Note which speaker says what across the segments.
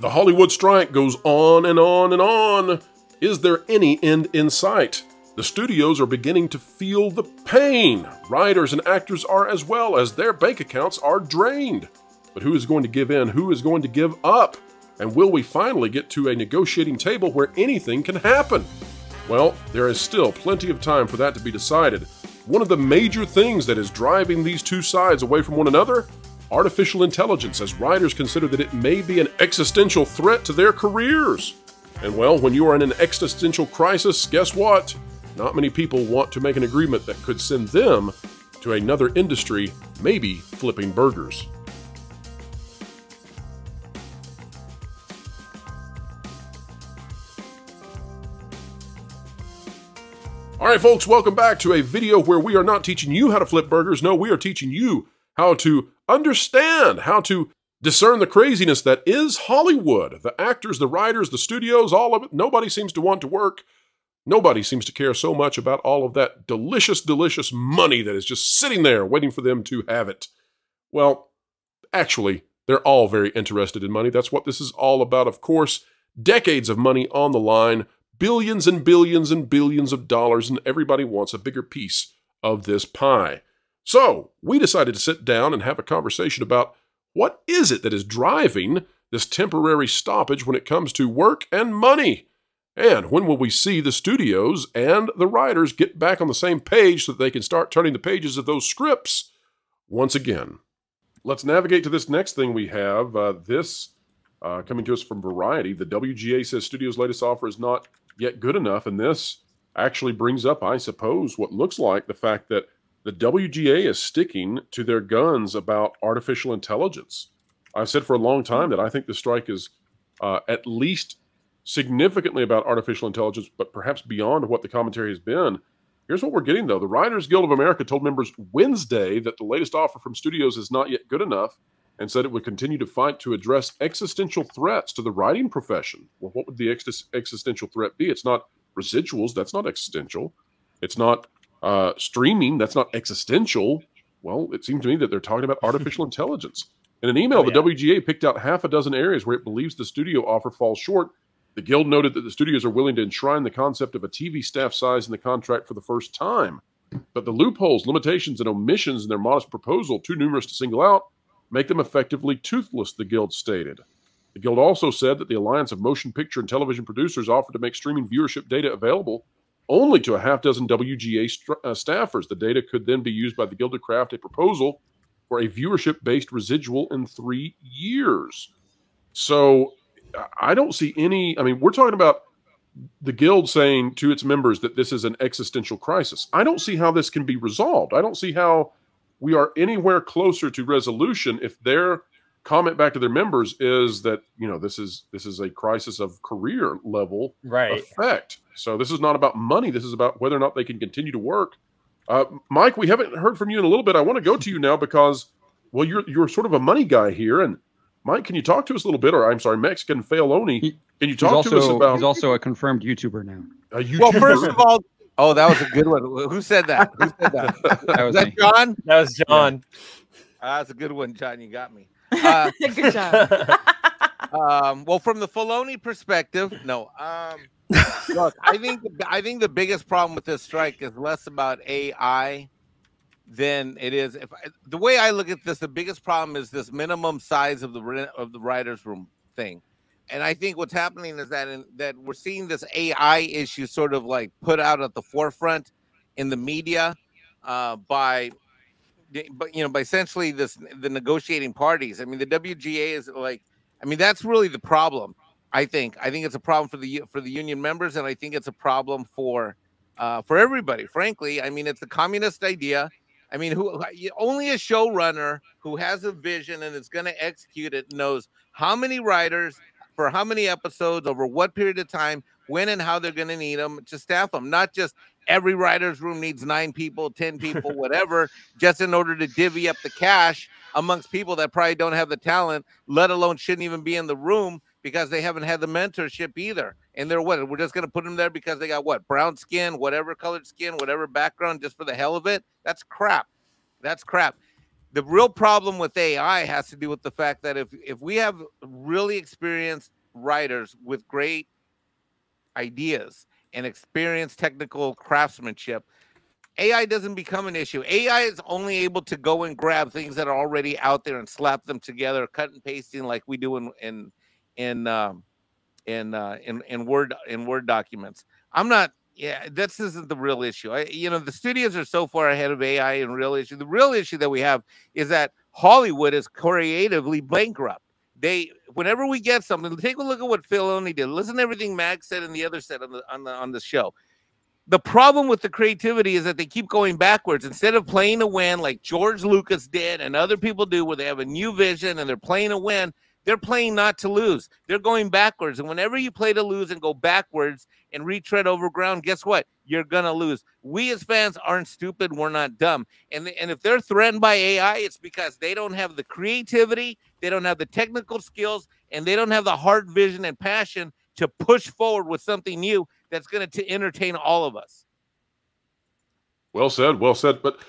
Speaker 1: The Hollywood strike goes on and on and on. Is there any end in sight? The studios are beginning to feel the pain. Writers and actors are as well, as their bank accounts are drained. But who is going to give in? Who is going to give up? And will we finally get to a negotiating table where anything can happen? Well, there is still plenty of time for that to be decided. One of the major things that is driving these two sides away from one another? Artificial intelligence, as writers consider that it may be an existential threat to their careers. And well, when you are in an existential crisis, guess what? Not many people want to make an agreement that could send them to another industry, maybe flipping burgers. All right, folks, welcome back to a video where we are not teaching you how to flip burgers. No, we are teaching you how to understand, how to discern the craziness that is Hollywood. The actors, the writers, the studios, all of it. Nobody seems to want to work. Nobody seems to care so much about all of that delicious, delicious money that is just sitting there waiting for them to have it. Well, actually, they're all very interested in money. That's what this is all about, of course. Decades of money on the line. Billions and billions and billions of dollars, and everybody wants a bigger piece of this pie. So, we decided to sit down and have a conversation about what is it that is driving this temporary stoppage when it comes to work and money? And when will we see the studios and the writers get back on the same page so that they can start turning the pages of those scripts once again? Let's navigate to this next thing we have. Coming to us from Variety. The WGA says studios' latest offer is not yet good enough, and this actually brings up, I suppose, what looks like the fact that the WGA is sticking to their guns about artificial intelligence. I've said for a long time that I think the strike is at least significantly about artificial intelligence, but perhaps beyond what the commentary has been. Here's what we're getting, though. The Writers Guild of America told members Wednesday that the latest offer from studios is not yet good enough, and said it would continue to fight to address existential threats to the writing profession. Well, what would the existential threat be? It's not residuals. That's not existential. It's not streaming. That's not existential. Well, it seems to me that they're talking about artificial intelligence. In an email, the WGA picked out half a dozen areas where it believes the studio offer falls short. The Guild noted that the studios are willing to enshrine the concept of a TV staff size in the contract for the first time. But the loopholes, limitations, and omissions in their modest proposal, too numerous to single out, make them effectively toothless, the Guild stated. The Guild also said that the Alliance of Motion Picture and Television Producers offered to make streaming viewership data available only to a half dozen WGA staffers. The data could then be used by the Guild to craft a proposal for a viewership-based residual in 3 years. So I don't see any, I mean, we're talking about the Guild saying to its members that this is an existential crisis. I don't see how this can be resolved. I don't see how we are anywhere closer to resolution if their comment back to their members is that, you know, this is a crisis of career level effect. So this is not about money. This is about whether or not they can continue to work. Mike, we haven't heard from you in a little bit. I want to go to you now because, well, you're sort of a money guy here. And Mike, can you talk to us a little bit? Or I'm sorry, Mexican Failoni. Can you talk to us about?
Speaker 2: He's also a confirmed YouTuber now.
Speaker 1: A YouTuber?
Speaker 3: Well, first of all, oh, that was a good one. Who said that? Who said that? Was that John?
Speaker 4: That was John.
Speaker 3: That's a good one, John. You got me.
Speaker 5: Good job.
Speaker 3: Well, from the Filoni perspective, no. Look, I think the biggest problem with this strike is less about AI than it is. The way I look at this, the biggest problem is this minimum size of the writers' room thing. And I think what's happening is that we're seeing this AI issue sort of like put out at the forefront in the media by essentially the negotiating parties. I mean, the WGA is like, I mean, that's really the problem. I think it's a problem for the union members, and I think it's a problem for everybody. Frankly, I mean, it's a communist idea. I mean, only a showrunner who has a vision and is going to execute it knows how many writers for how many episodes over what period of time, when and how they're going to need them to staff them. Not just every writer's room needs 9 people, 10 people, whatever, just in order to divvy up the cash amongst people that probably don't have the talent, let alone shouldn't even be in the room because they haven't had the mentorship either. And they're what? We're just going to put them there because they got what? Brown skin, whatever colored skin, whatever background, just for the hell of it? That's crap. That's crap. The real problem with AI has to do with the fact that if we have really experienced writers with great ideas and experienced technical craftsmanship, AI doesn't become an issue. AI is only able to go and grab things that are already out there and slap them together, cut and pasting like we do in Word documents. I'm not. Yeah, this isn't the real issue. The studios are so far ahead of AI and real issue. The real issue that we have is that Hollywood is creatively bankrupt. Whenever we get something, take a look at what Filoni did. Listen to everything Mag said and the other said on the show. The problem with the creativity is that they keep going backwards instead of playing to win like George Lucas did and other people do, where they have a new vision and they're playing to win. They're playing not to lose. They're going backwards. And whenever you play to lose and go backwards and retread over ground, guess what? You're going to lose. We as fans aren't stupid. We're not dumb. And if they're threatened by AI, it's because they don't have the creativity, they don't have the technical skills, and they don't have the heart, vision, and passion to push forward with something new that's going to entertain all of us.
Speaker 1: Well said, well said. But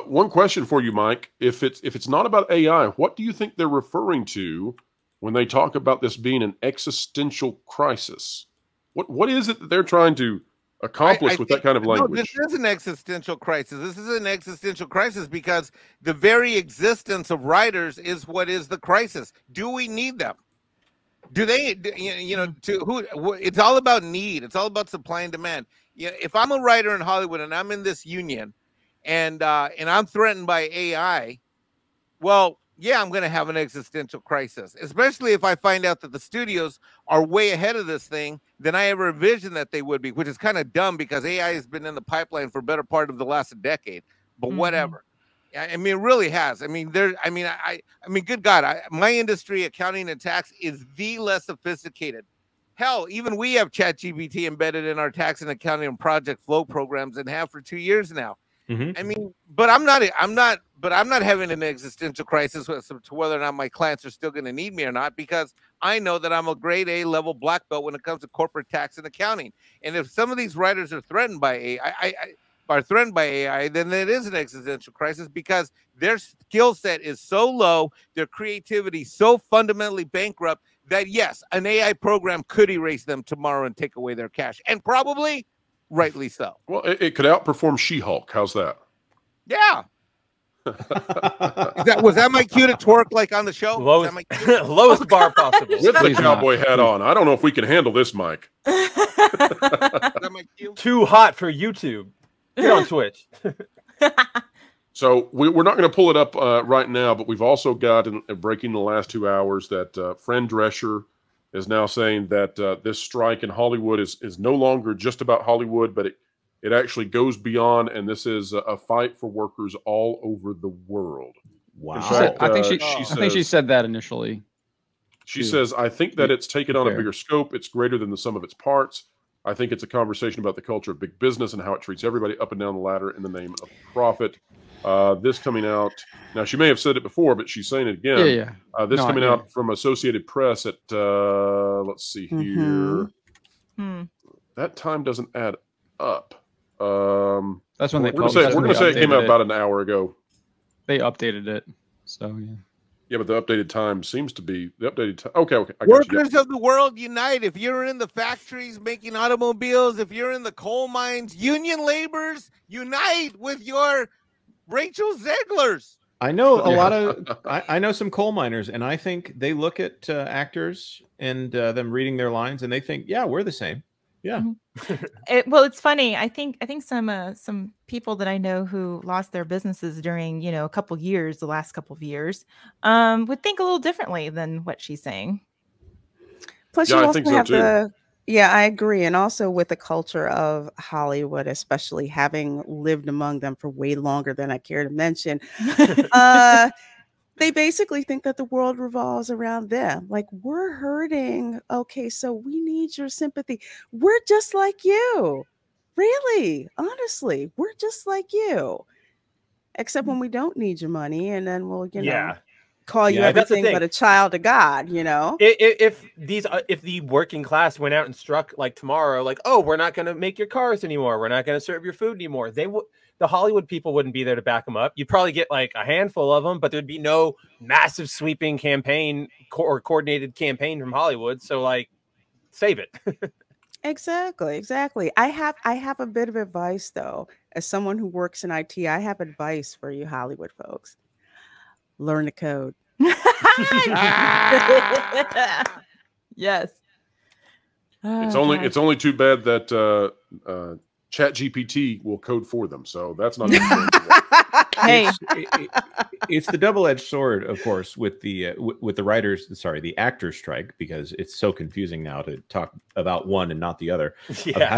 Speaker 1: one question for you, Mike. If it's not about AI, what do you think they're referring to when they talk about this being an existential crisis? What is it that they're trying to accomplish with that kind of language?
Speaker 3: No, this is an existential crisis. This is an existential crisis because the very existence of writers is what is the crisis. Do we need them? Do they, it's all about need. It's all about supply and demand. If I'm a writer in Hollywood and I'm in this union and I'm threatened by AI, well, yeah, I'm going to have an existential crisis, especially if I find out that the studios are way ahead of this thing than I ever envisioned that they would be, which is kind of dumb because AI has been in the pipeline for a better part of the last decade, but whatever. I mean, it really has. I mean, good God, my industry, accounting and tax, is the less sophisticated. Hell, even we have ChatGPT embedded in our tax and accounting and project flow programs and have for 2 years now. I mean, but I'm not having an existential crisis as to whether or not my clients are still going to need me or not, because I know that I'm a grade A level black belt when it comes to corporate tax and accounting. And if some of these writers are threatened by AI, then it is an existential crisis because their skill set is so low, their creativity so fundamentally bankrupt that yes, an AI program could erase them tomorrow and take away their cash, and probably rightly so.
Speaker 1: Well, it could outperform She-Hulk. How's that?
Speaker 3: Yeah. Was that my cue to twerk like on the show?
Speaker 4: Lowest bar possible.
Speaker 1: With the cowboy hat on. I don't know if we can handle this, Mike.
Speaker 3: Is that my cue?
Speaker 4: Too hot for YouTube. Get on Twitch.
Speaker 1: So we're not going to pull it up right now, but we've also got breaking the last 2 hours that Fran Drescher is now saying that this strike in Hollywood is no longer just about Hollywood, but it actually goes beyond, and this is a fight for workers all over the world.
Speaker 2: Wow.
Speaker 1: Fact,
Speaker 2: I think she said that initially.
Speaker 1: She says, I think that it's taken on a bigger scope. It's greater than the sum of its parts. I think it's a conversation about the culture of big business and how it treats everybody up and down the ladder in the name of profit. This coming out, now she may have said it before, but she's saying it again. This coming out from Associated Press at, let's see here. That time doesn't add up.
Speaker 2: That's when
Speaker 1: we're going to say it came out about an hour ago.
Speaker 2: They updated it, so yeah.
Speaker 1: Yeah, but the updated time seems to be the updated time. Okay.
Speaker 3: Workers of the world unite. If you're in the factories making automobiles, if you're in the coal mines, union laborers unite with your Rachel Zeglers.
Speaker 5: I know a lot of. I know some coal miners, and I think they look at actors and them reading their lines, and they think, "Yeah, we're the same." Yeah.
Speaker 6: Well, it's funny. I think some people that I know who lost their businesses during the last couple of years, would think a little differently than what she's saying.
Speaker 7: Plus,
Speaker 1: yeah,
Speaker 7: you
Speaker 1: I
Speaker 7: also
Speaker 1: think so
Speaker 7: have
Speaker 1: too.
Speaker 7: Yeah, I agree, and also with the culture of Hollywood, especially having lived among them for way longer than I care to mention. They basically think that the world revolves around them. Like, we're hurting. Okay, so we need your sympathy. We're just like you. Really, honestly, we're just like you. Except when we don't need your money, and then we'll, call you everything but a child of God,
Speaker 4: If the working class went out and struck like tomorrow, like, oh, we're not going to make your cars anymore. We're not going to serve your food anymore. the Hollywood people wouldn't be there to back them up. You'd probably get like a handful of them, but there'd be no massive sweeping campaign or coordinated campaign from Hollywood. So like, save it.
Speaker 7: Exactly. I have a bit of advice though. As someone who works in IT, I have advice for you Hollywood folks. Learn the code.
Speaker 6: Yes.
Speaker 1: It's only too bad that ChatGPT will code for them. So that's not.
Speaker 6: Hey,
Speaker 5: it's the double-edged sword, of course, with the actors strike, because it's so confusing now to talk about one and not the other.
Speaker 4: Yeah.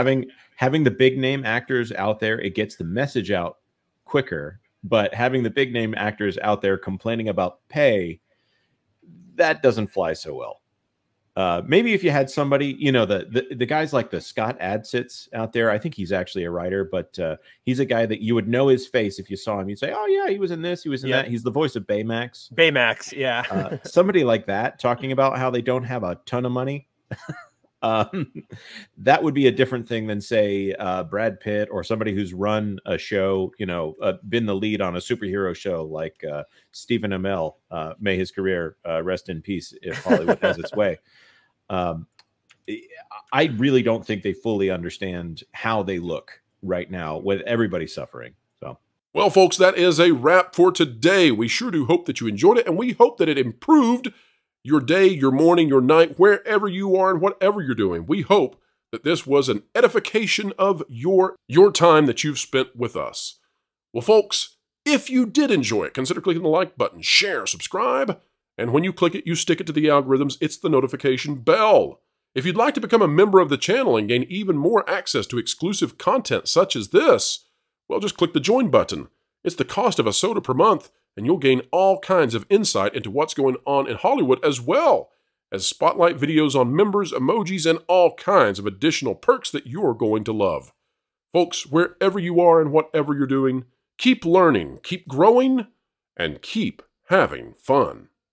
Speaker 5: Having the big name actors out there, it gets the message out quicker. But having the big name actors out there complaining about pay, that doesn't fly so well. Maybe if you had somebody, you know, the guys like the Scott Adsits out there, I think he's actually a writer, but he's a guy that you would know his face if you saw him. You'd say, oh yeah, he was in this, he was in that. He's the voice of Baymax.
Speaker 4: Baymax, yeah.
Speaker 5: Somebody like that talking about how they don't have a ton of money. That would be a different thing than, say, Brad Pitt or somebody who's run a show, you know, been the lead on a superhero show like Stephen Amell. May his career rest in peace if Hollywood has its way. I really don't think they fully understand how they look right now with everybody suffering. So,
Speaker 1: well, folks, that is a wrap for today. We sure do hope that you enjoyed it, and we hope that it improved your day, your morning, your night, wherever you are and whatever you're doing. We hope that this was an edification of your time that you've spent with us. Well, folks, if you did enjoy it, consider clicking the like button, share, subscribe, and when you click it, you stick it to the algorithms. It's the notification bell. If you'd like to become a member of the channel and gain even more access to exclusive content such as this, well, just click the join button. It's the cost of a soda per month, and you'll gain all kinds of insight into what's going on in Hollywood, as well as spotlight videos on members, emojis, and all kinds of additional perks that you're going to love. Folks, wherever you are and whatever you're doing, keep learning, keep growing, and keep having fun.